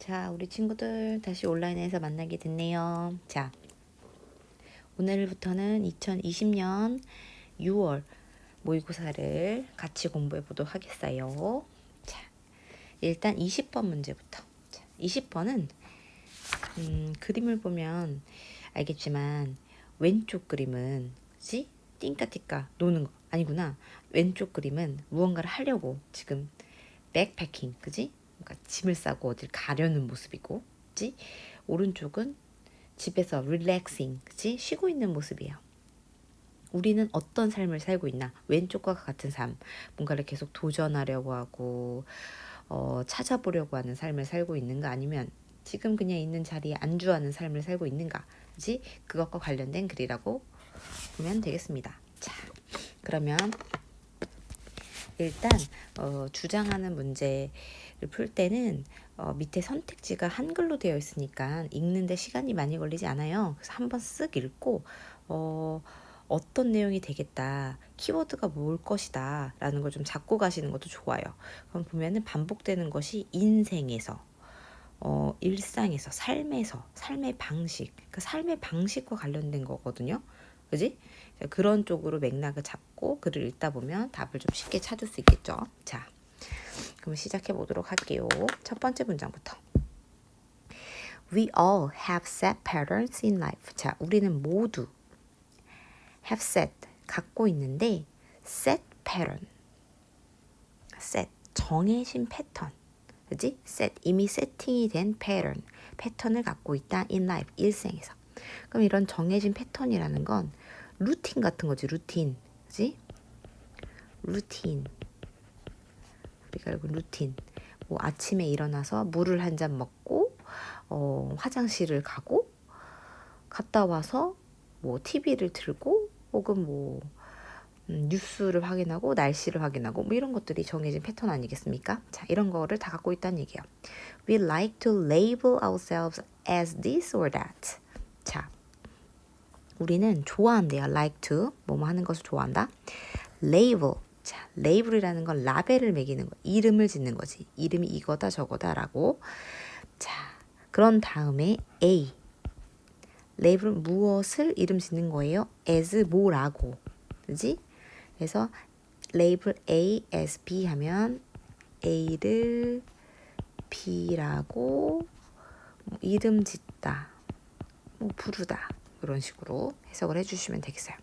자, 우리 친구들 다시 온라인에서 만나게 됐네요. 자, 오늘부터는 2020년 6월 모의고사를 같이 공부해 보도록 하겠어요. 자, 일단 20번 문제부터. 자, 20번은 그림을 보면 알겠지만 왼쪽 그림은 그치? 띵까띵까 노는 거 아니구나. 왼쪽 그림은 무언가를 하려고 지금 백패킹, 그지? 그러니까 짐을 싸고 어딜 가려는 모습이고, 그지? 오른쪽은 집에서 릴렉싱, 그지? 쉬고 있는 모습이에요. 우리는 어떤 삶을 살고 있나? 왼쪽과 같은 삶, 뭔가를 계속 도전하려고 하고 찾아보려고 하는 삶을 살고 있는가? 아니면 지금 그냥 있는 자리에 안주하는 삶을 살고 있는가? 그지? 그것과 관련된 글이라고 보면 되겠습니다. 자, 그러면 일단 주장하는 문제를 풀 때는 밑에 선택지가 한글로 되어 있으니까 읽는데 시간이 많이 걸리지 않아요. 그래서 한번 쓱 읽고 어떤 내용이 되겠다, 키워드가 뭘 것이다 라는 걸 좀 잡고 가시는 것도 좋아요. 그럼 보면은 반복되는 것이 인생에서 일상에서, 삶에서, 삶의 방식, 그 삶의 방식과 관련된 거거든요. 그지? 그런 쪽으로 맥락을 잡고 글을 읽다 보면 답을 좀 쉽게 찾을 수 있겠죠. 자, 그럼 시작해 보도록 할게요. 첫 번째 문장부터. We all have set patterns in life. 자, 우리는 모두 have set, 갖고 있는데 set pattern, set, 정해진 패턴. 그지? set, 이미 세팅이 된 pattern, 패턴을 갖고 있다 in life, 일생에서. 그럼 이런 정해진 패턴이라는 건 루틴 같은 거지, 루틴. 그지? 루틴. 우리가 알고 루틴. 뭐 아침에 일어나서 물을 한 잔 먹고 화장실을 가고 갔다 와서 뭐 TV를 틀고 혹은 뭐 뉴스를 확인하고 날씨를 확인하고 뭐 이런 것들이 정해진 패턴 아니겠습니까? 자, 이런 거를 다 갖고 있다는 얘기예요. We like to label ourselves as this or that. 자, 우리는 좋아한대요. like to, 뭐뭐 하는 것을 좋아한다. label. 자, label이라는 건 라벨을 매기는 거, 이름을 짓는 거지. 이름이 이거다 저거다 라고. 자, 그런 다음에 A. label, 무엇을 이름 짓는 거예요? as 뭐라고. 그지? 그래서 label A as B 하면 A를 B라고 뭐 이름 짓다, 뭐 부르다, 이런 식으로 해석을 해주시면 되겠어요.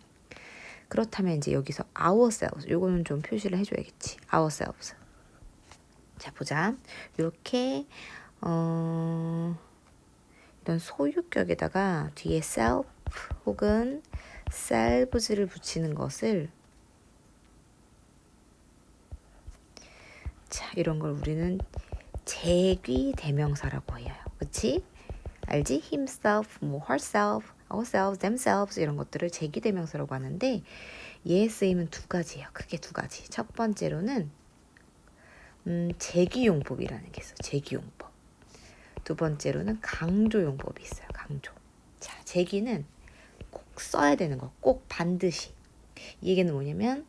그렇다면 이제 여기서 ourselves, 요거는 좀 표시를 해줘야겠지. ourselves. 자, 보자. 이렇게 이런 소유격에다가 뒤에 self 혹은 selves를 붙이는 것을, 자, 이런 걸 우리는 제귀 대명사라고 해요. 그치? 알지? himself, 뭐 herself, ourselves, themselves 이런 것들을 제귀 대명사라고 하는데 얘의 쓰임은 두 가지예요. 크게 두 가지. 첫 번째로는 제귀용법이라는 게 있어요. 제귀용법. 두 번째로는 강조용법이 있어요. 강조. 자, 제귀는 꼭 써야 되는 거. 꼭 반드시. 이 얘기는 뭐냐면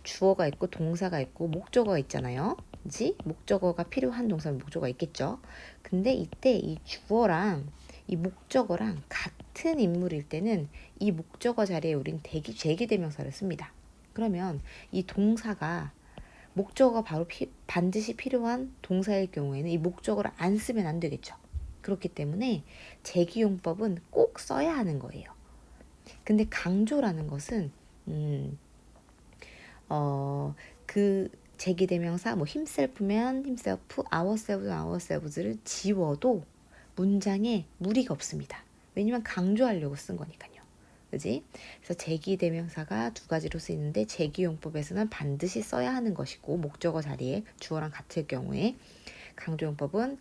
주어가 있고 동사가 있고 목적어가 있잖아요. 그치? 목적어가 필요한 동사는 목적어가 있겠죠. 근데 이때 이 주어랑 이 목적어랑 같은 인물일 때는 이 목적어 자리에 우린 제기대명사를 씁니다. 그러면 이 동사가 목적어가 바로 반드시 필요한 동사일 경우에는 이 목적어를 안 쓰면 안 되겠죠. 그렇기 때문에 제기용법은 꼭 써야 하는 거예요. 근데 강조라는 것은 그 제기대명사 뭐 himself면 himself, ourselves를 지워도 문장에 무리가 없습니다. 왜냐면 강조하려고 쓴 거니까요. 그지? 그래서 제기대명사가 두 가지로 쓰이는데 제기용법에서는 반드시 써야 하는 것이고 목적어 자리에 주어랑 같을 경우에 강조용법은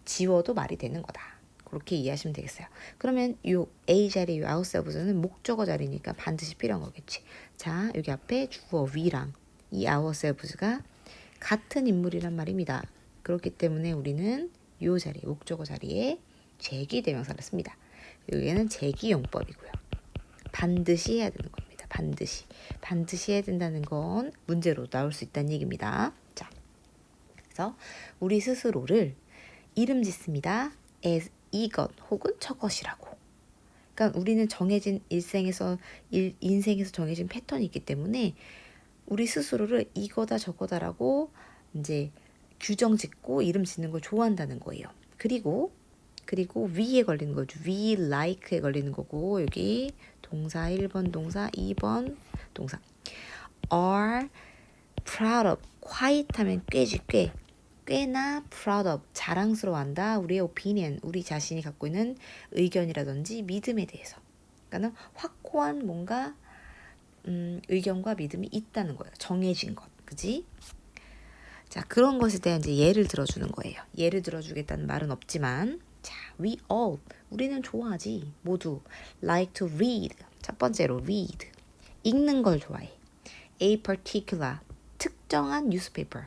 지워도 말이 되는 거다. 그렇게 이해하시면 되겠어요. 그러면 이 A 자리, 이 ourselves는 목적어 자리니까 반드시 필요한 거겠지. 자, 여기 앞에 주어 we랑 이 ourselves가 같은 인물이란 말입니다. 그렇기 때문에 우리는 이 자리, 목적어 자리에 제기대명사를 씁니다. 여기에는 제기용법이고요. 반드시 해야 되는 겁니다. 반드시 해야 된다는 건 문제로 나올 수 있다는 얘기입니다. 자, 그래서 우리 스스로를 이름 짓습니다. as 이것 혹은 저것이라고. 그러니까 우리는 정해진 인생에서 정해진 패턴이 있기 때문에 우리 스스로를 이거다 저거다라고 이제 규정 짓고 이름 짓는 걸 좋아한다는 거예요. 그리고 we에 걸리는 거죠. we like에 걸리는 거고 여기 동사 1번 동사 2번 동사 are proud of quite 하면 꽤나 proud of 자랑스러워한다. 우리의 opinion 우리 자신이 갖고 있는 의견이라든지 믿음에 대해서. 그러니까 확고한 뭔가 의견과 믿음이 있다는 거예요. 정해진 것. 그지? 자, 그런 것에 대한 이제 예를 들어주는 거예요. 예를 들어주겠다는 말은 없지만 자, we all 우리는 좋아하지. 모두 like to read. 첫 번째로 read. 읽는 걸 좋아해. A particular 특정한 newspaper.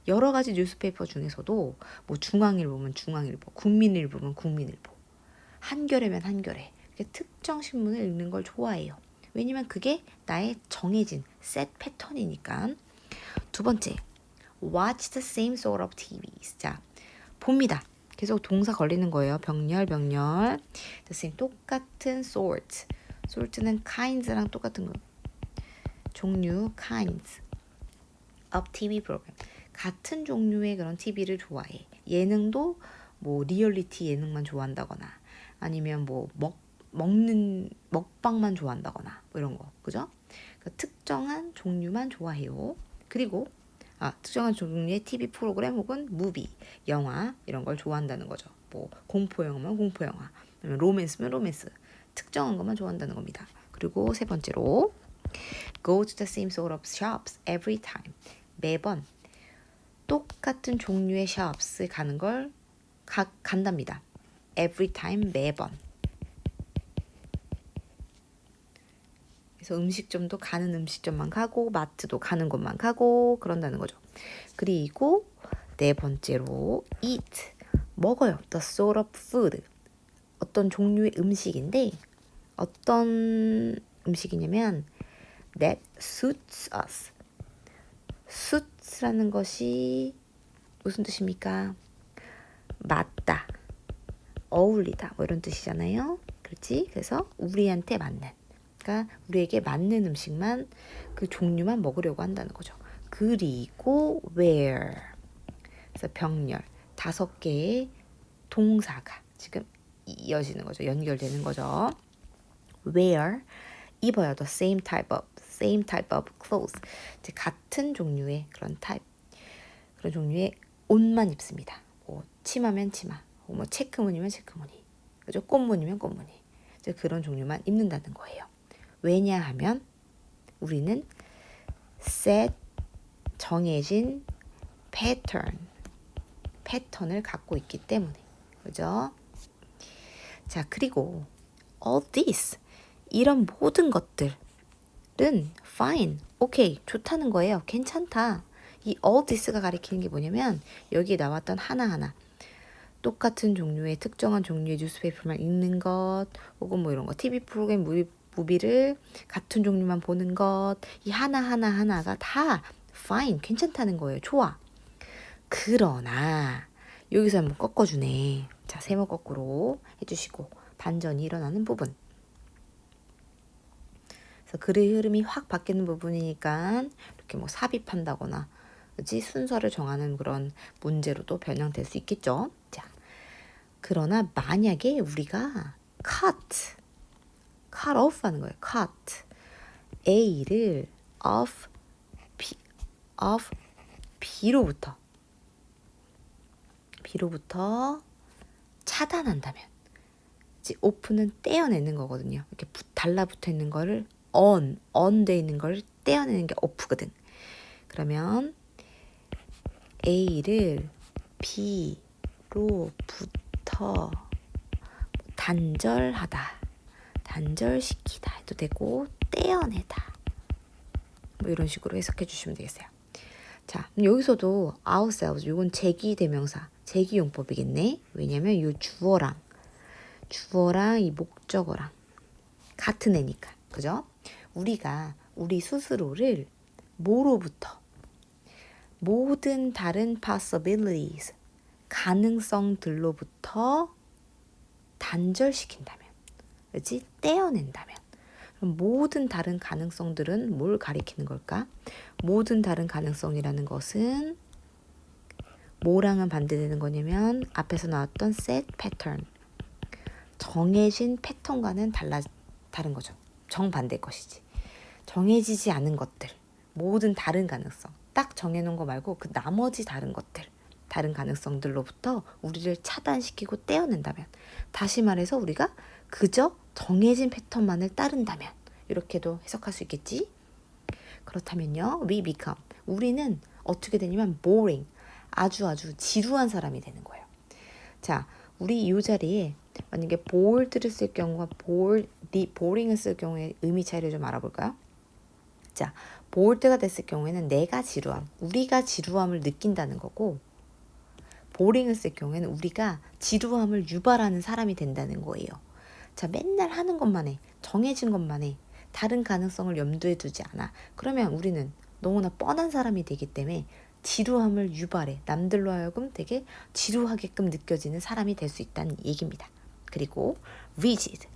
여러 가지 뉴스페이퍼 중에서도 뭐 중앙일보면 중앙일보, 국민일보면 국민일보, 한겨레면 한겨레. 특정 신문을 읽는 걸 좋아해요. 왜냐면 그게 나의 정해진 셋 패턴이니까. 두 번째, watch the same sort of TVs. 자, 봅니다. 계속 동사 걸리는 거예요. 병렬. the same 똑같은 sort. sort는 kinds랑 똑같은 거. 종류 kinds of TV program. 같은 종류의 그런 TV를 좋아해. 예능도 뭐 리얼리티 예능만 좋아한다거나 아니면 뭐 먹는 먹방만 좋아한다거나 뭐 이런 거. 그죠? 그러니까 특정한 종류만 좋아해요. 그리고 특정한 종류의 TV 프로그램 혹은 무비, 영화 이런 걸 좋아한다는 거죠. 뭐 공포 영화면 공포 영화, 아니면 로맨스면 로맨스. 특정한 것만 좋아한다는 겁니다. 그리고 세 번째로 go to the same sort of shops every time. 매번 똑같은 종류의 shops에 가는 걸 간답니다. every time 매번. 그래서 음식점도 가는 음식점만 가고 마트도 가는 곳만 가고 그런다는 거죠. 그리고 네 번째로 eat 먹어요. the sort of food 어떤 종류의 음식인데 어떤 음식이냐면 that suits us. suits라는 것이 무슨 뜻입니까? 맞다, 어울리다 뭐 이런 뜻이잖아요. 그렇지? 그래서 우리한테 맞는, 그러니까 우리에게 맞는 음식만 그 종류만 먹으려고 한다는 거죠. 그리고 where 그래서 병렬 5개의 동사가 지금 이어지는 거죠. 연결되는 거죠. where 입어요. the same type of clothes. 이제 같은 종류의 그런 종류의 옷만 입습니다. 뭐 치마면 치마, 뭐 체크무늬면 체크무늬, 그죠? 꽃무늬면 꽃무늬. 이제 그런 종류만 입는다는 거예요. 왜냐하면 우리는 set 정해진 패턴을 갖고 있기 때문에. 그죠? 자, 그리고 all this 이런 모든 것들은 fine, okay, 좋다는 거예요. 괜찮다. 이 all this가 가리키는 게 뭐냐면 여기에 나왔던 하나하나 똑같은 종류의 특정한 종류의 뉴스페이퍼만 읽는 것 혹은 뭐 이런 거 TV 프로그램 무비를 같은 종류만 보는 것 이 하나하나가 다 fine, 괜찮다는 거예요. 좋아. 그러나 여기서 한번 꺾어주네. 자, 세모 거꾸로 해주시고 반전이 일어나는 부분. 그래서 글의 흐름이 확 바뀌는 부분이니까 이렇게 뭐 삽입한다거나 그치? 순서를 정하는 그런 문제로도 변형될 수 있겠죠. 자, 그러나 만약에 우리가 cut off 하는 거예요. cut A를 of B로부터 차단한다면 이제 off는 떼어내는 거거든요. 이렇게 달라붙어 있는 거를 on 돼 있는 걸 떼어내는 게 off거든. 그러면 A를 B로부터 단절시키다 해도 되고 떼어내다 뭐 이런 식으로 해석해 주시면 되겠어요. 자, 여기서도 ourselves 이건 제기대명사, 제기용법이겠네. 왜냐면 이 주어랑 이 목적어랑 같은 애니까. 그죠? 우리가 우리 스스로를 뭐로부터 모든 다른 possibilities, 가능성들로부터 단절시킨다면, 그렇지? 떼어낸다면. 그럼 모든 다른 가능성들은 뭘 가리키는 걸까? 모든 다른 가능성이라는 것은 뭐랑은 반대되는 거냐면 앞에서 나왔던 set pattern, 정해진 패턴과는 다른 거죠. 정반대의 것이지. 정해지지 않은 것들, 모든 다른 가능성, 딱 정해놓은 거 말고 그 나머지 다른 것들, 다른 가능성들로부터 우리를 차단시키고 떼어낸다면, 다시 말해서 우리가 그저 정해진 패턴만을 따른다면, 이렇게도 해석할 수 있겠지? 그렇다면요, we become, 우리는 어떻게 되냐면 boring, 아주 지루한 사람이 되는 거예요. 자, 우리 이 자리에 만약에 bored를 쓸 경우와 boring을 쓸 경우의 의미 차이를 좀 알아볼까요? 자, bored가 됐을 경우에는 내가 지루함, 우리가 지루함을 느낀다는 거고, boring을 쓸 경우에는 우리가 지루함을 유발하는 사람이 된다는 거예요. 자, 맨날 하는 것만 해, 정해진 것만 해, 다른 가능성을 염두에 두지 않아. 그러면 우리는 너무나 뻔한 사람이 되기 때문에 지루함을 유발해, 남들로 하여금 되게 지루하게끔 느껴지는 사람이 될 수 있다는 얘기입니다. 그리고 rigid,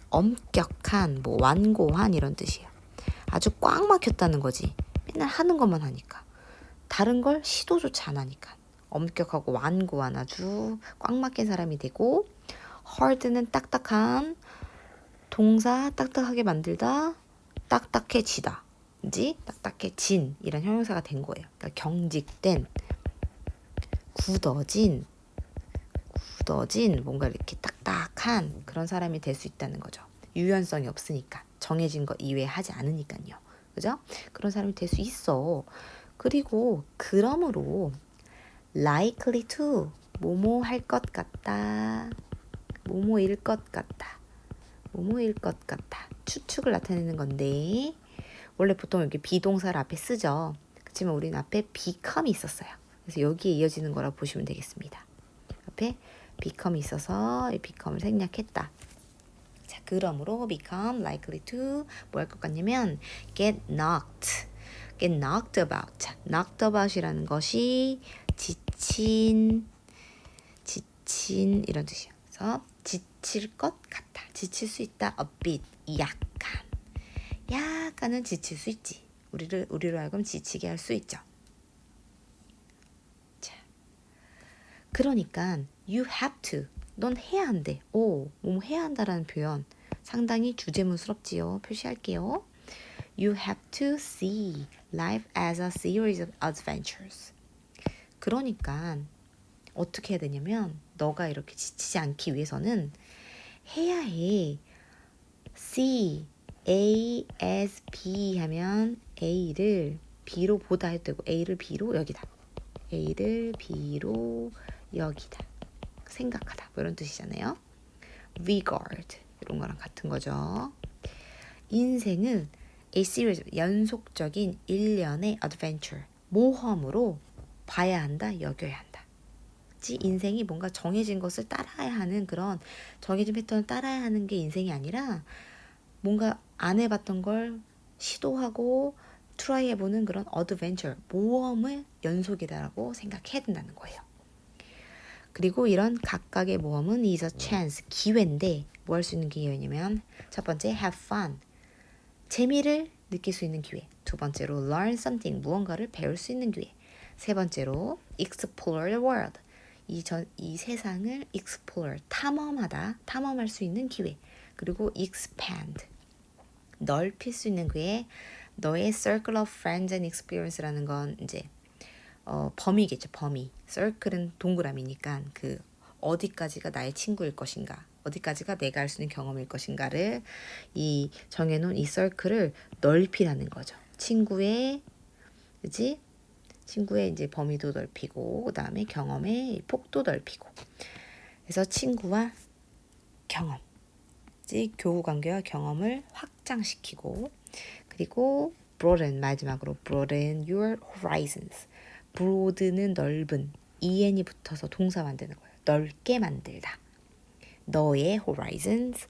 엄격한, 완고한 이런 뜻이에요. 아주 꽉 막혔다는 거지. 맨날 하는 것만 하니까. 다른 걸 시도조차 안 하니까. 엄격하고 완고한 아주 꽉 막힌 사람이 되고, hard는 딱딱한, 동사 딱딱하게 만들다, 딱딱해지다, 그지? 딱딱해진 이런 형용사가 된 거예요. 그러니까 경직된, 굳어진 뭔가 이렇게 딱딱한 그런 사람이 될 수 있다는 거죠. 유연성이 없으니까, 정해진 것 이외에 하지 않으니까요. 그죠? 그런 사람이 될 수 있어. 그리고 그러므로 likely to, 뭐뭐 할 것 같다, 뭐뭐일 것 같다, 뭐뭐일 것 같다, 추측을 나타내는 건데, 원래 보통 여기 비동사를 앞에 쓰죠. 그렇지만 우리는 앞에 become이 있었어요. 그래서 여기에 이어지는 거라 보시면 되겠습니다. 앞에 become이 있어서 이 become을 생략했다. 자, 그러므로 become likely to 뭐 할 것 같냐면 get knocked about. 자, knocked about이라는 것이 지친 이런 뜻이에요. 그래서 지칠 것 같아, 지칠 수 있다, a bit, 약간은 지칠 수 있지. 우리로 하여금 지치게 할 수 있죠. 자, 그러니까 you have to, 넌 해야 한대. 뭐 해야 한다라는 표현 상당히 주제문스럽지요. 표시할게요. You have to see life as a series of adventures. 그러니까 어떻게 해야 되냐면 너가 이렇게 지치지 않기 위해서는 해야 해. see, A as B 하면 A를 B로 보다 해도 되고, A를 B로 여기다, A를 B로 여기다, 생각하다, 뭐 이런 뜻이잖아요. regard, 이런 거랑 같은 거죠. 인생은 a series, 연속적인 일련의 adventure, 모험으로 봐야 한다, 여겨야 한다. 인생이 뭔가 정해진 것을 따라야 하는, 그런 정해진 패턴을 따라야 하는 게 인생이 아니라 뭔가 안 해봤던 걸 시도하고 트라이 해보는 그런 어드벤처, 모험의 연속이다라고 생각해야 된다는 거예요. 그리고 이런 각각의 모험은 is a chance, 기회인데 뭐 할 수 있는 기회냐면, 첫 번째 have fun, 재미를 느낄 수 있는 기회. 두 번째로 learn something, 무언가를 배울 수 있는 기회. 세 번째로 explore the world, 이 세상을 explore, 탐험할 수 있는 기회. 그리고 expand, 넓힐 수 있는 기회. 너의 circle of friends and experience라는 건 이제 범위겠죠. 범위. circle은 동그라미니까 그 어디까지가 나의 친구일 것인가, 어디까지가 내가 할 수 있는 경험일 것인가를 이 정해놓은 이 circle을 넓히라는 거죠. 친구의 이제 범위도 넓히고, 그 다음에 경험의 폭도 넓히고. 그래서 친구와 경험, 교우 관계와 경험을 확장시키고, 그리고 broaden, 마지막으로 broaden your horizons. broad는 넓은, en이 붙어서 동사 만드는 거예요. 넓게 만들다. 너의 horizons,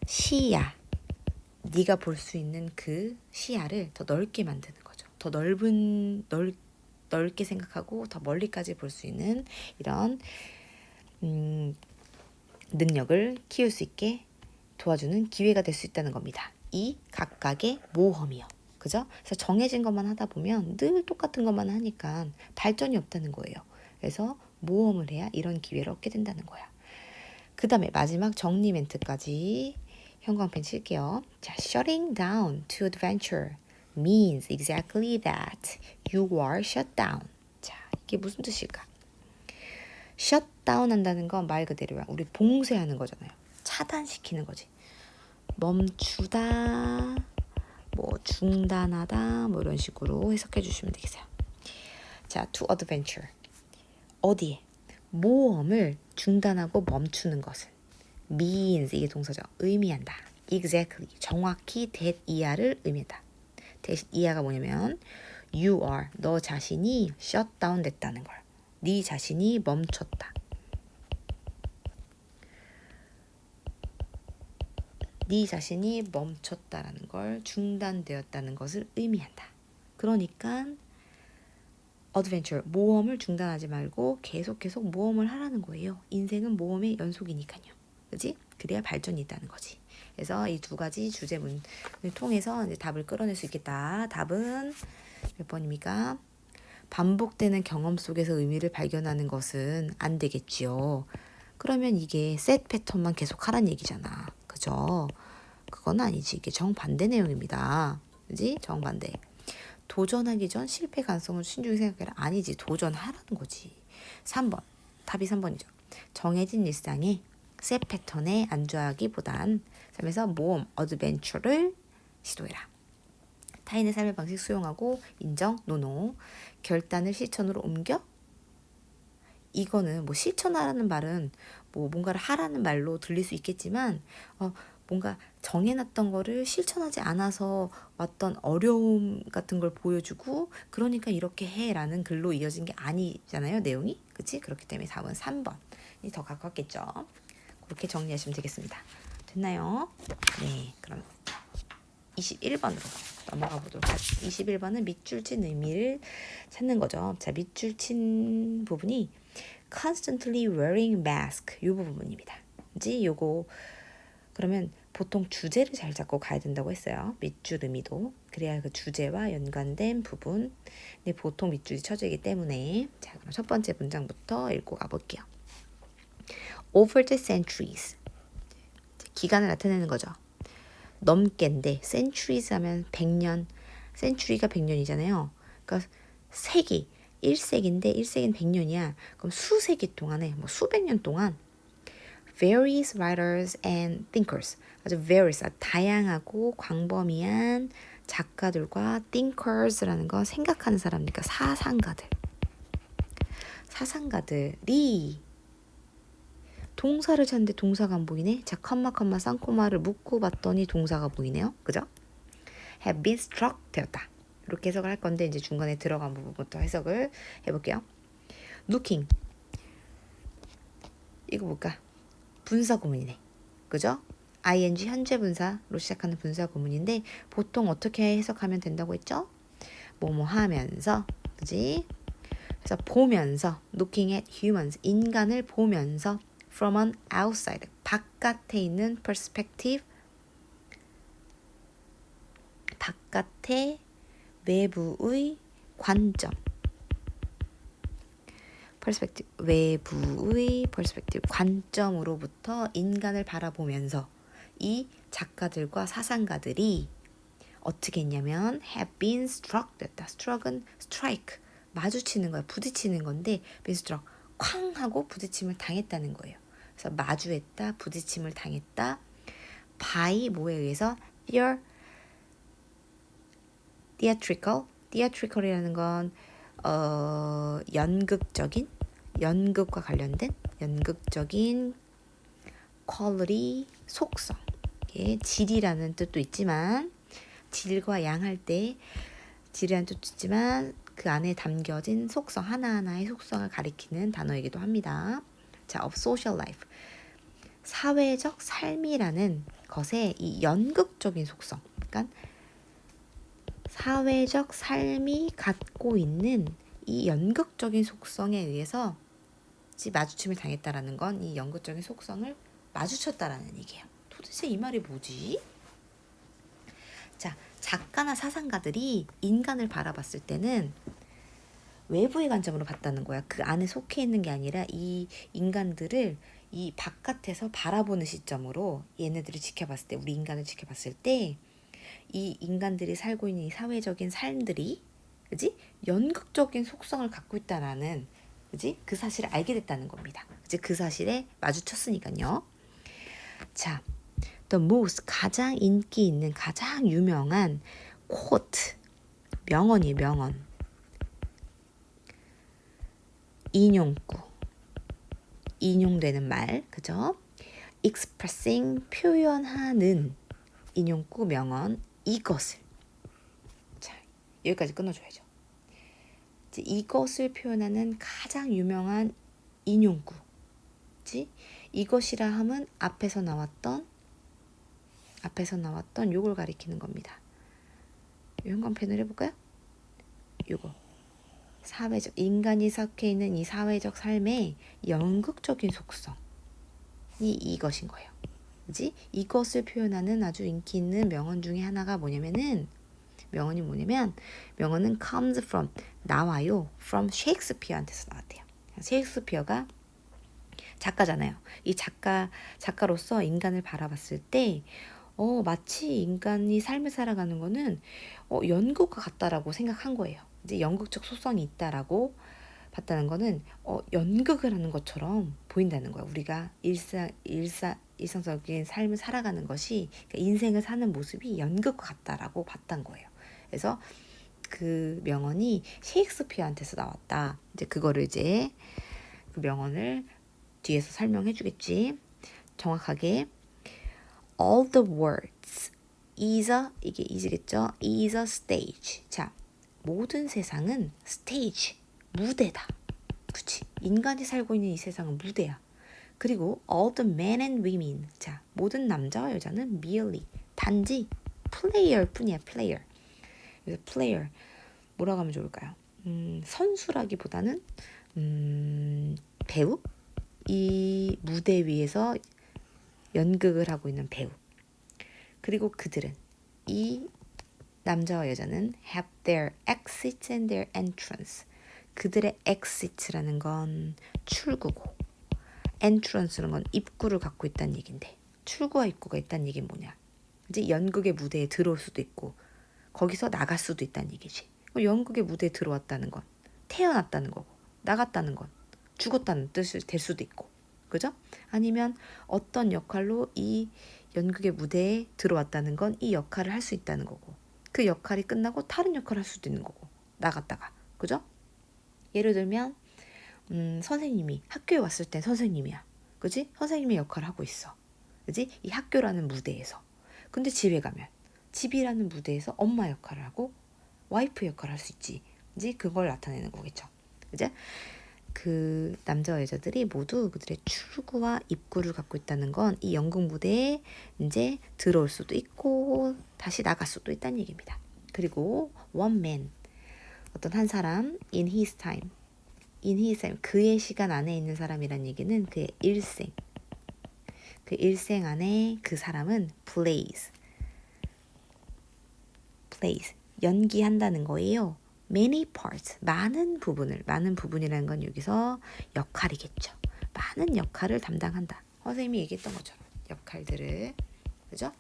시야, 네가 볼 수 있는 그 시야를 더 넓게 만드는 거죠. 더 넓은 넓게 생각하고 더 멀리까지 볼 수 있는 이런 능력을 키울 수 있게 도와주는 기회가 될 수 있다는 겁니다. 이 각각의 모험이요. 그죠? 그래서 정해진 것만 하다 보면 늘 똑같은 것만 하니까 발전이 없다는 거예요. 그래서 모험을 해야 이런 기회를 얻게 된다는 거야. 그 다음에 마지막 정리 멘트까지 형광펜 칠게요. 자, shutting down to adventure means exactly that. You are shut down. 자, 이게 무슨 뜻일까? shut down 한다는 건 말 그대로야. 우리 봉쇄하는 거잖아요. 차단시키는 거지. 멈추다, 뭐 중단하다, 뭐 이런 식으로 해석해 주시면 되겠어요. 자, to adventure. 어디에? 모험을 중단하고 멈추는 것은 means, 이게 동사죠. 의미한다. exactly, 정확히 that 이하를 의미한다. that 이하가 뭐냐면 you are, 너 자신이 shut down 됐다는 걸. 네 자신이 멈췄다. 네 자신이 멈췄다라는 걸, 중단되었다는 것을 의미한다. 그러니까 어드벤처, 모험을 중단하지 말고 계속 모험을 하라는 거예요. 인생은 모험의 연속이니까요. 그지? 그래야 발전이 있다는 거지. 그래서 이 두 가지 주제문을 통해서 이제 답을 끌어낼 수 있겠다. 답은 몇 번입니까? 반복되는 경험 속에서 의미를 발견하는 것은 안 되겠지요. 그러면 이게 셋 패턴만 계속 하란 얘기잖아. 그죠? 그건 아니지. 이게 정반대 내용입니다. 그지? 정반대. 도전하기 전 실패 가능성을 신중히 생각해라. 아니지. 도전하라는 거지. 3번. 답이 3번이죠. 정해진 일상에 셋 패턴에 안주하기보단 삶에서 모험, 어드벤처를 시도해라. 타인의 삶의 방식 수용하고 인정, 노노. 결단을 실천으로 옮겨? 이거는 뭐 실천하라는 말은 뭐 뭔가를 하라는 말로 들릴 수 있겠지만 뭔가 정해놨던 거를 실천하지 않아서 왔던 어려움 같은 걸 보여주고 그러니까 이렇게 해라는 글로 이어진 게 아니잖아요. 내용이. 그치? 그렇기 때문에 답은 3번이 더 가깝겠죠. 그렇게 정리하시면 되겠습니다. 됐나요? 네. 그럼 21번으로 넘어가 보도록 하죠. 21번은 밑줄 친 의미를 찾는 거죠. 자, 밑줄 친 부분이 constantly wearing mask 이 부분입니다. 이제 요거 그러면 보통 주제를 잘 잡고 가야 된다고 했어요. 밑줄 의미도. 그래야 그 주제와 연관된 부분. 근데 보통 밑줄이 쳐져 있기 때문에 자, 그럼 첫 번째 문장부터 읽고 가볼게요. Over the centuries. 기간을 나타내는 거죠. 넘게인데 centuries 하면 100년. century가 100년이잖아요. 그러니까 세기. 1세기인데 1세기는 100년이야. 그럼 수세기 동안에 뭐 수백 년 동안 various writers and thinkers 아주 various 다양하고 광범위한 작가들과 thinkers라는 건 생각하는 사람이니까 사상가들이 동사를 찾는데 동사가 안 보이네. 자, 컴마 쌍코마를 묶고 봤더니 동사가 보이네요. 그죠? have been struck 되었다. 이렇게 해석을 할 건데 이제 중간에 들어간 부분부터 해석을 해볼게요. looking 이거 뭘까? 분사 구문이네. 그죠? ing 현재 분사로 시작하는 분사 구문인데 보통 어떻게 해석하면 된다고 했죠? 뭐뭐 하면서 그지? 그래서 보면서 looking at humans 인간을 보면서 from an outside 바깥에 있는 perspective 바깥의 외부의 관점 perspective 외부의 perspective 관점으로부터 인간을 바라보면서 이 작가들과 사상가들이 어떻게 했냐면 have been struck 됐다. struck은 strike 마주치는 거야. 부딪히는 건데 been struck 쾅 하고 부딪힘을 당했다는 거예요. 그래서 마주했다. 부딪힘을 당했다. by 뭐에 의해서 theatrical이라는 건 연극과 관련된 연극적인 quality 속성 질이라는 뜻도 있지만 질과 양할 때 질이라는 뜻도 있지만 그 안에 담겨진 속성 하나하나의 속성을 가리키는 단어이기도 합니다. 자, of social life 사회적 삶이라는 것의 이 연극적인 속성 그러니까 사회적 삶이 갖고 있는 이 연극적인 속성에 의해서 마주침을 당했다라는 건 이 연극적인 속성을 마주쳤다라는 얘기예요. 도대체 이 말이 뭐지? 자, 작가나 사상가들이 인간을 바라봤을 때는 외부의 관점으로 봤다는 거야. 그 안에 속해 있는 게 아니라 이 인간들을 이 바깥에서 바라보는 시점으로 얘네들을 지켜봤을 때, 우리 인간을 지켜봤을 때 이 인간들이 살고 있는 이 사회적인 삶들이, 그지? 연극적인 속성을 갖고 있다라는, 그지? 그 사실을 알게 됐다는 겁니다. 그지? 그 사실에 마주쳤으니까요. 자, the most 가장 인기 있는 가장 유명한 quote, 명언이에요. 명언. 인용구, 인용되는 말, 그죠? expressing, 표현하는 인용구, 명언, 이것을. 자, 여기까지 끊어줘야죠. 이제 이것을 표현하는 가장 유명한 인용구, 그치? 이것이라 함은 앞에서 나왔던 요걸 가리키는 겁니다. 현관펜을 해볼까요? 요거. 사회적, 인간이 속해 있는 이 사회적 삶의 연극적인 속성이 이것인 거예요. 그지? 이것을 표현하는 아주 인기 있는 명언 중에 하나가 뭐냐면은, 명언은 comes from, 나와요. from 셰익스피어한테서 나왔대요. 셰익스피어가 작가잖아요. 이 작가로서 인간을 바라봤을 때, 마치 인간이 삶을 살아가는 거는 연극과 같다라고 생각한 거예요. 이제 연극적 소성이 있다라고 봤다는 거는 연극을 하는 것처럼 보인다는 거야. 우리가 일상적인 삶을 살아가는 것이, 그러니까 인생을 사는 모습이 연극과 같다라고 봤단 거예요. 그래서 그 명언이 셰익스피어한테서 나왔다. 이제 그거를 이제 그 명언을 뒤에서 설명해 주겠지. 정확하게 all the words is a, 이게 is겠죠? is a stage. 자, 모든 세상은 stage, 무대다. 그치? 인간이 살고 있는 이 세상은 무대야. 그리고 all the men and women. 자, 모든 남자와 여자는 merely, 단지 player 뿐이야. player. 그래서 player 뭐라고 하면 좋을까요? 선수라기보다는 배우? 이 무대 위에서 연극을 하고 있는 배우. 그리고 그들은, 이 남자와 여자는 have their exits and their entrance. 그들의 exit라는 건 출구고, entrance라는 건 입구를 갖고 있다는 얘긴데, 출구와 입구가 있다는 얘기는 뭐냐? 이제 연극의 무대에 들어올 수도 있고 거기서 나갈 수도 있다는 얘기지. 연극의 무대에 들어왔다는 건 태어났다는 거고, 나갔다는 건 죽었다는 뜻이 될 수도 있고, 그죠? 아니면 어떤 역할로 이 연극의 무대에 들어왔다는 건 이 역할을 할 수 있다는 거고, 그 역할이 끝나고 다른 역할을 할 수도 있는 거고, 나갔다가, 그죠? 예를 들면 선생님이 학교에 왔을 땐 선생님이야, 그지? 선생님의 역할을 하고 있어, 그지? 이 학교라는 무대에서. 근데 집에 가면 집이라는 무대에서 엄마 역할을 하고 와이프 역할을 할 수 있지, 그지? 그걸 나타내는 거겠죠, 그죠? 그 남자와 여자들이 모두 그들의 출구와 입구를 갖고 있다는 건 이 연극 무대에 이제 들어올 수도 있고 다시 나갈 수도 있다는 얘기입니다. 그리고 one man, 어떤 한 사람, in his time, 그의 시간 안에 있는 사람이란 얘기는 그의 일생, 그 일생 안에 그 사람은 plays, 연기한다는 거예요. many parts, 많은 부분이라는 건 여기서 역할이겠죠. 많은 역할을 담당한다. 선생님이 얘기했던 것처럼 역할들을, 그죠?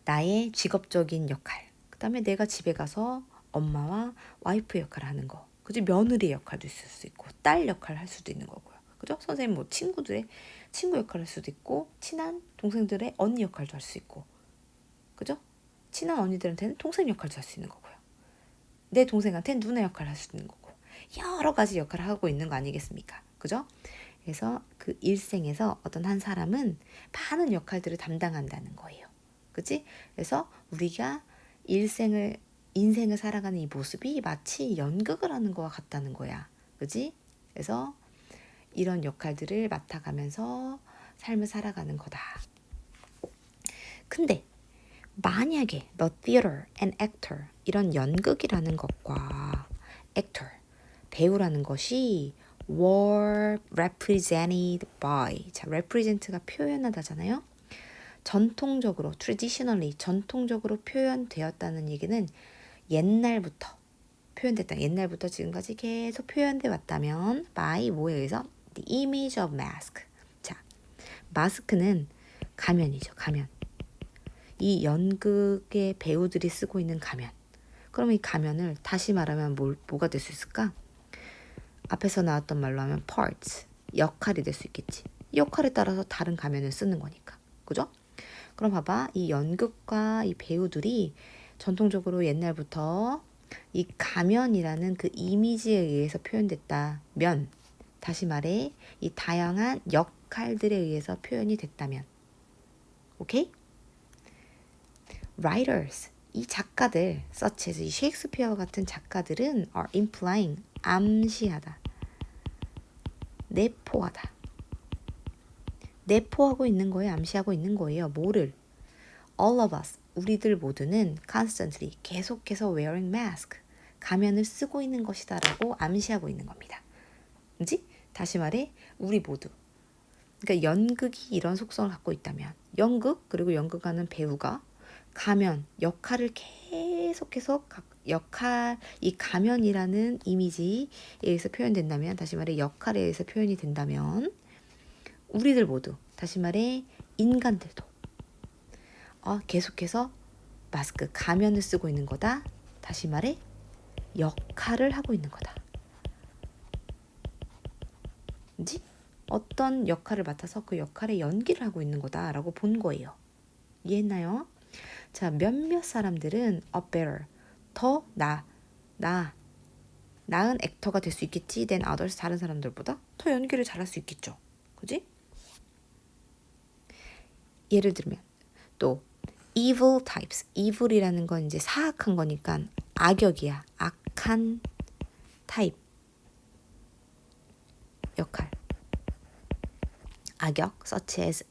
나의 직업적인 역할, 그 다음에 내가 집에 가서 엄마와 와이프 역할을 하는 거, 그죠? 며느리 역할도 있을 수 있고, 딸 역할을 할 수도 있는 거고요, 그죠? 선생님 뭐 친구들의 친구 역할을 할 수도 있고, 친한 동생들의 언니 역할도 할 수 있고, 그죠? 친한 언니들한테는 동생 역할도 할 수 있는 거고요. 내 동생한테는 누나 역할을 할 수 있는 거고, 여러 가지 역할을 하고 있는 거 아니겠습니까? 그죠? 그래서 그 일생에서 어떤 한 사람은 많은 역할들을 담당한다는 거예요. 그치? 그래서 우리가 인생을 살아가는 이 모습이 마치 연극을 하는 거와 같다는 거야. 그치? 그래서 이런 역할들을 맡아가면서 삶을 살아가는 거다. 근데 만약에 the theater and actor, 이런 연극이라는 것과 actor, 배우라는 것이 were represented by. 자, represent가 표현하다잖아요. 전통적으로, traditionally, 전통적으로 표현되었다는 얘기는 옛날부터 표현됐다. 옛날부터 지금까지 계속 표현돼 왔다면 by 뭐에 의해서? The image of mask. 자, 마스크는 가면이죠. 가면. 이 연극의 배우들이 쓰고 있는 가면. 그럼 이 가면을 다시 말하면 뭐가 될 수 있을까? 앞에서 나왔던 말로 하면 parts, 역할이 될 수 있겠지. 이 역할에 따라서 다른 가면을 쓰는 거니까. 그죠? 그럼 봐봐. 이 연극과 이 배우들이 전통적으로 옛날부터 이 가면이라는 그 이미지에 의해서 표현됐다면, 다시 말해 이 다양한 역할들에 의해서 표현이 됐다면, 오케이? Writers, 이 작가들, such as 이 셰익스피어 같은 작가들은 are implying, 암시하다, 내포하다. 내포하고 있는 거예요. 암시하고 있는 거예요. 뭐를? All of us, 우리들 모두는 constantly, 계속해서 wearing mask, 가면을 쓰고 있는 것이다 라고 암시하고 있는 겁니다. 그지? 다시 말해 우리 모두. 그러니까 연극이 이런 속성을 갖고 있다면, 연극 그리고 연극하는 배우가 가면, 역할을 계속해서 역할, 이 가면이라는 이미지에 의해서 표현된다면, 다시 말해 역할에 의해서 표현이 된다면 우리들 모두, 다시 말해 인간들도 계속해서 마스크, 가면을 쓰고 있는 거다. 다시 말해 역할을 하고 있는 거다. 그치? 어떤 역할을 맡아서 그 역할에 연기를 하고 있는 거다라고 본 거예요. 이해했나요? 자, 몇몇 사람들은 a better, 더 나은 액터가 될 수 있겠지. than others, 다른 사람들보다 더 연기를 잘할 수 있겠죠. 그지? 예를 들면 또 evil types, evil이라는 건 이제 사악한 거니까 악역이야. 악한 타입, 역할, 악역, such as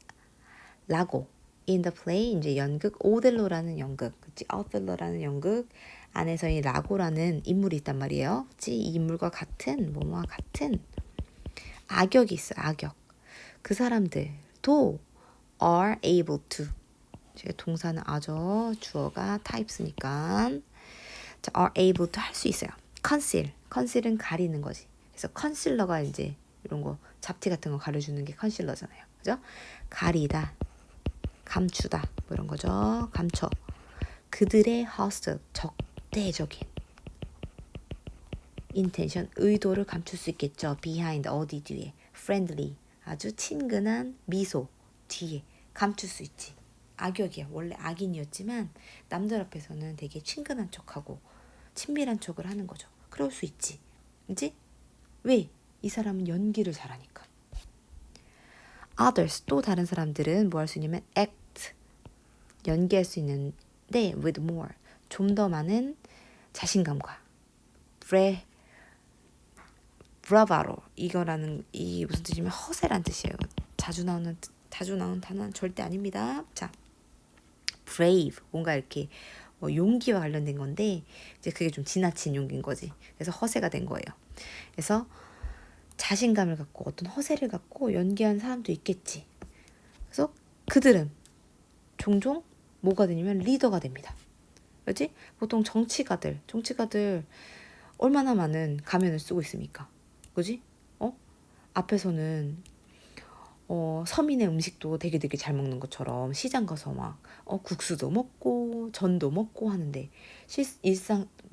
라고 in the play, 이제 연극 오델로라는 연극, 그치? 오델로라는 연극 안에서 이 라고라는 인물이 있단 말이에요. 그치? 이 인물과 같은 뭐뭐와 같은 악역이 있어. 악역. 그 사람들도 are able to, 제가 동사는 아죠. 주어가 types니까 자, are able to 할 수 있어요. conceal은 가리는 거지. 그래서 컨실러가 이제 이런 거 잡티 같은 거 가려주는 게 컨실러잖아요. 그죠? 가리다, 감추다 뭐 이런 거죠. 감춰. 그들의 hostile, 적대적인 intention, 의도를 감출 수 있겠죠. behind, 어디 뒤에. friendly, 아주 친근한 미소 뒤에 감출 수 있지. 악역이야. 원래 악인이었지만 남들 앞에서는 되게 친근한 척하고 친밀한 척을 하는 거죠. 그럴 수 있지. 그치? 왜? 이 사람은 연기를 잘하니까. others, 또 다른 사람들은 뭐 할 수 있냐면 act, 연기할 수 있는데 with more, 좀 더 많은 자신감과 bravado, 이거라는 이 무슨 뜻이냐면 허세란 뜻이에요. 자주 나오는 단어는 절대 아닙니다. 자, brave, 뭔가 이렇게 용기와 관련된 건데 이제 그게 좀 지나친 용기인 거지. 그래서 허세가 된 거예요. 그래서 자신감을 갖고 어떤 허세를 갖고 연기한 사람도 있겠지. 그래서 그들은 종종 뭐가 되냐면 리더가 됩니다. 그렇지? 보통 정치가들 얼마나 많은 가면을 쓰고 있습니까? 그지? 앞에서는 서민의 음식도 되게 잘 먹는 것처럼 시장 가서 막 국수도 먹고 전도 먹고 하는데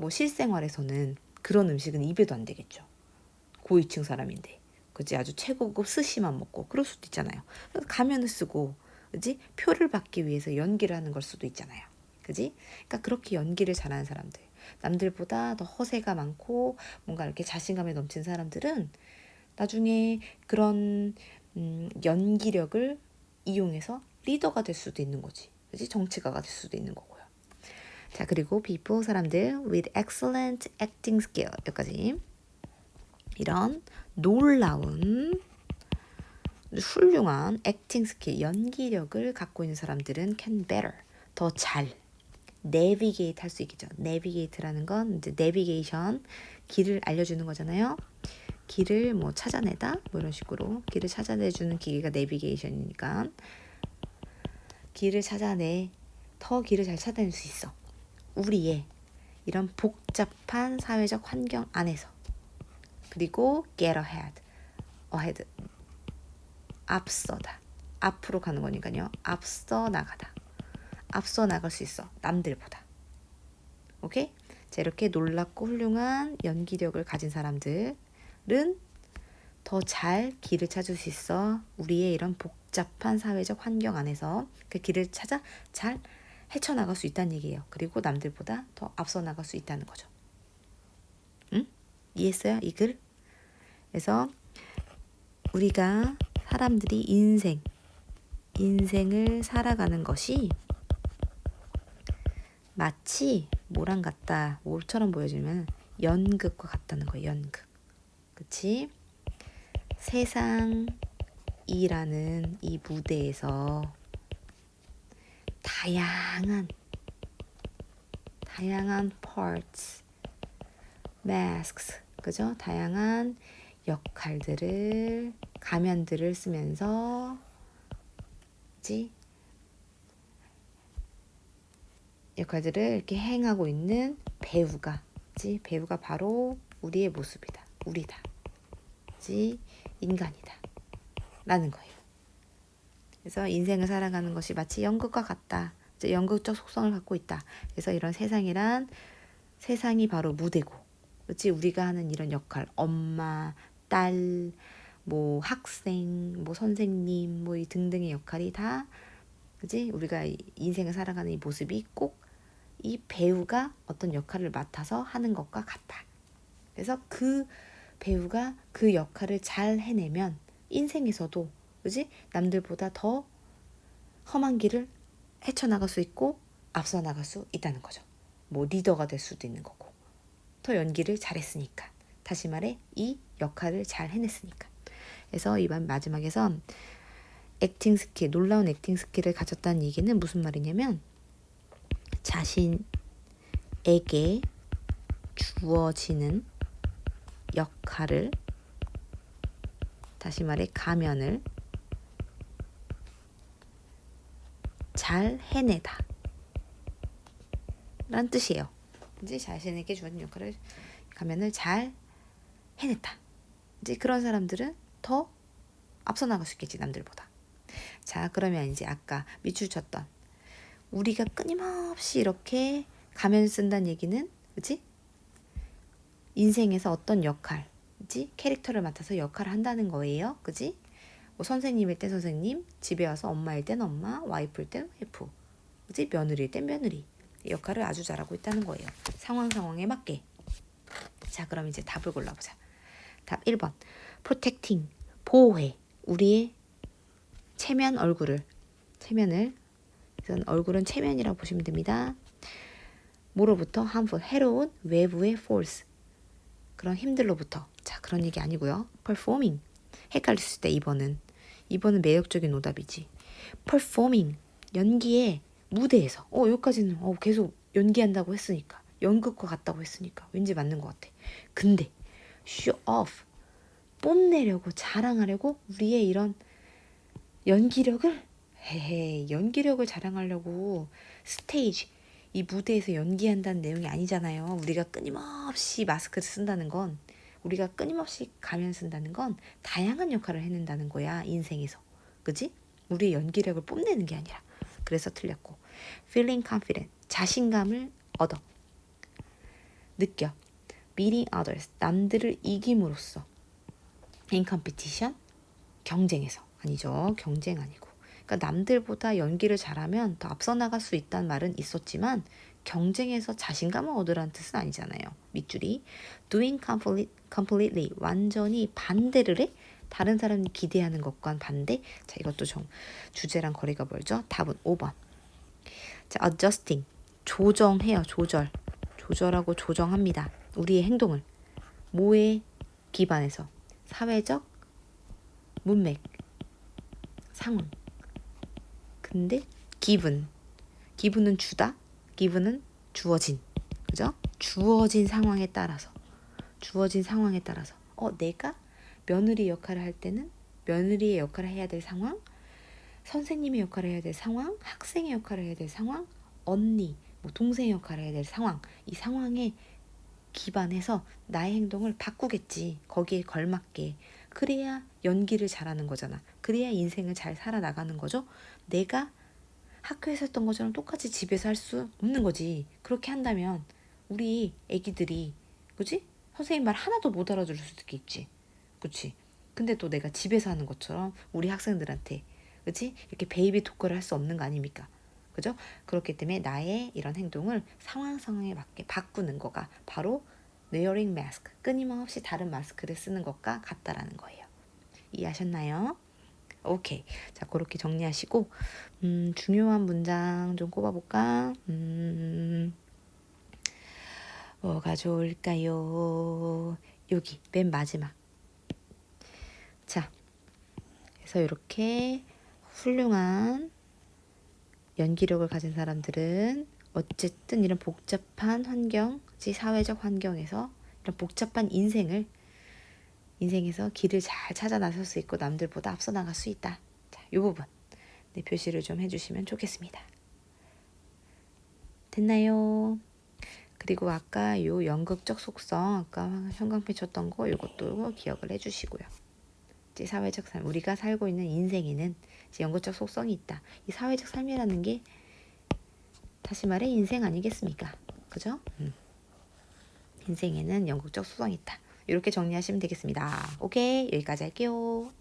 실생활에서는 그런 음식은 입에도 안 되겠죠. 고위층 사람인데, 그지? 아주 최고급 스시만 먹고 그럴 수도 있잖아요. 그래서 가면을 쓰고, 그지? 표를 받기 위해서 연기를 하는 걸 수도 있잖아요. 그지? 그러니까 그렇게 연기를 잘하는 사람들, 남들보다 더 허세가 많고 뭔가 이렇게 자신감에 넘친 사람들은 나중에 그런 연기력을 이용해서 리더가 될 수도 있는 거지. 그지? 정치가가 될 수도 있는 거고요. 자, 그리고 people, 사람들 with excellent acting skill, 여기까지. 이런 놀라운 훌륭한 acting skill, 연기력을 갖고 있는 사람들은 can better, 더 잘 navigate 할 수 있겠죠. navigate라는 건 이제 navigation, 길을 알려주는 거잖아요. 길을 뭐 찾아내다 뭐 이런 식으로 길을 찾아내주는 기계가 navigation이니까 길을 더 길을 잘 찾아낼 수 있어. 우리의 이런 복잡한 사회적 환경 안에서. 그리고 get ahead, 앞서다. 앞으로 가는 거니까요. 앞서 나가다. 앞서 나갈 수 있어. 남들보다. 오케이? 자, 이렇게 놀랍고 훌륭한 연기력을 가진 사람들은 더 잘 길을 찾을 수 있어. 우리의 이런 복잡한 사회적 환경 안에서 그 길을 찾아 잘 헤쳐나갈 수 있다는 얘기예요. 그리고 남들보다 더 앞서 나갈 수 있다는 거죠. 응? 이해했어요? 이 글? 그래서 우리가 사람들이 인생을 살아가는 것이 마치 뭐랑 같다, 뭘처럼 보여지면 연극과 같다는 거예요. 연극. 그치? 세상이라는 이 무대에서 다양한 parts, masks, 그죠? 다양한 역할들을, 가면들을 쓰면서 역할들을 이렇게 행하고 있는 배우가 바로 우리의 모습이다. 우리다. 인간이다. 라는 거예요. 그래서 인생을 살아가는 것이 마치 연극과 같다. 연극적 속성을 갖고 있다. 그래서 이런 세상이 바로 무대고, 그렇지? 우리가 하는 이런 역할, 엄마, 딸, 뭐 학생, 뭐 선생님, 뭐 이 등등의 역할이 다, 그렇지? 우리가 인생을 살아가는 이 모습이 꼭 이 배우가 어떤 역할을 맡아서 하는 것과 같다. 그래서 그 배우가 그 역할을 잘 해내면 인생에서도, 그지? 남들보다 더 험한 길을 헤쳐나갈 수 있고 앞서 나갈 수 있다는 거죠. 뭐 리더가 될 수도 있는 거고. 더 연기를 잘했으니까. 다시 말해 이 역할을 잘 해냈으니까. 그래서 이번 마지막에서 액팅 스킬, 놀라운 액팅 스킬을 가졌다는 얘기는 무슨 말이냐면 자신에게 주어지는 역할을, 다시 말해 가면을 잘 해내다 라는 뜻이에요. 이제 자신에게 주어진 역할을, 가면을 잘 해냈다. 이제 그런 사람들은 더 앞서 나갈 수 있겠지, 남들보다. 자, 그러면 이제 아까 밑줄 쳤던 우리가 끊임없이 이렇게 가면을 쓴다는 얘기는, 그치? 인생에서 어떤 역할, 그치? 캐릭터를 맡아서 역할을 한다는 거예요. 그치? 뭐 선생님일 땐 선생님, 집에 와서 엄마일 땐 엄마, 와이프일 땐 와이프, 그치? 며느리일 땐 며느리. 역할을 아주 잘하고 있다는 거예요. 상황에 맞게. 자, 그럼 이제 답을 골라보자. 답 1번. protecting, 보호해. 우리의 체면을, 그래서 얼굴은 체면이라고 보시면 됩니다. 뭐로부터? harmful, 해로운 외부의 force, 그런 힘들로부터. 자, 그런 얘기 아니고요. performing, 헷갈릴 수 있다. 2번은 매력적인 오답이지. performing, 연기의 무대에서. 여기까지는 계속 연기한다고 했으니까, 연극과 같다고 했으니까 왠지 맞는 것 같아. 근데 show off, 뽐내려고, 자랑하려고 우리의 이런 연기력을 자랑하려고 스테이지, 이 무대에서 연기한다는 내용이 아니잖아요. 우리가 끊임없이 마스크를 쓴다는 건, 우리가 끊임없이 가면 쓴다는 건 다양한 역할을 해낸다는 거야, 인생에서. 그지? 우리의 연기력을 뽐내는 게 아니라. 그래서 틀렸고. feeling confident, 자신감을 느껴. beating others, 남들을 이김으로써. in competition, 경쟁에서. 아니죠. 경쟁 아니고. 그러니까 남들보다 연기를 잘하면 더 앞서 나갈 수 있다는 말은 있었지만 경쟁에서 자신감을 얻으라는 뜻은 아니잖아요. 밑줄이 doing completely, 완전히 반대를 해. 다른 사람이 기대하는 것과는 반대. 자, 이것도 좀 주제랑 거리가 멀죠. 답은 5번. 자, adjusting, 조정해요. 조절하고 조정합니다. 우리의 행동을. 뭐에 기반해서? 사회적 문맥, 상황. 근데 기분은 주다. given은 주어진, 그죠? 주어진 상황에 따라서 내가 며느리 역할을 할 때는 며느리의 역할을 해야 될 상황, 선생님의 역할을 해야 될 상황, 학생의 역할을 해야 될 상황, 언니, 뭐 동생의 역할을 해야 될 상황, 이 상황에 기반해서 나의 행동을 바꾸겠지. 거기에 걸맞게. 그래야 연기를 잘하는 거잖아. 그래야 인생을 잘 살아나가는 거죠. 내가 학교에서 했던 것처럼 똑같이 집에서 할 수 없는 거지. 그렇게 한다면 우리 애기들이, 그치? 선생님 말 하나도 못 알아들을 수도 있지. 그치? 근데 또 내가 집에서 하는 것처럼 우리 학생들한테, 그치? 이렇게 베이비 토크를 할 수 없는 거 아닙니까? 그죠? 그렇기 때문에 나의 이런 행동을 상황에 맞게 바꾸는 거가 바로 wearing mask, 끊임없이 다른 마스크를 쓰는 것과 같다라는 거예요. 이해하셨나요? 오케이. 자, 그렇게 정리하시고 중요한 문장 좀 꼽아볼까? 뭐가 좋을까요? 여기 맨 마지막. 자, 그래서 이렇게 훌륭한 연기력을 가진 사람들은 어쨌든 이런 복잡한 환경, 사회적 환경에서 이런 복잡한 인생에서 길을 잘 찾아 나설 수 있고 남들보다 앞서 나갈 수 있다. 자, 이 부분 표시를 좀 해주시면 좋겠습니다. 됐나요? 그리고 아까 요 연극적 속성, 아까 형광펜 쳤던 거 요것도 기억을 해주시고요. 이제 사회적 삶, 우리가 살고 있는 인생에는 이제 연극적 속성이 있다. 이 사회적 삶이라는 게 다시 말해 인생 아니겠습니까? 그죠? 인생에는 연극적 속성이 있다. 이렇게 정리하시면 되겠습니다. 오케이, 여기까지 할게요.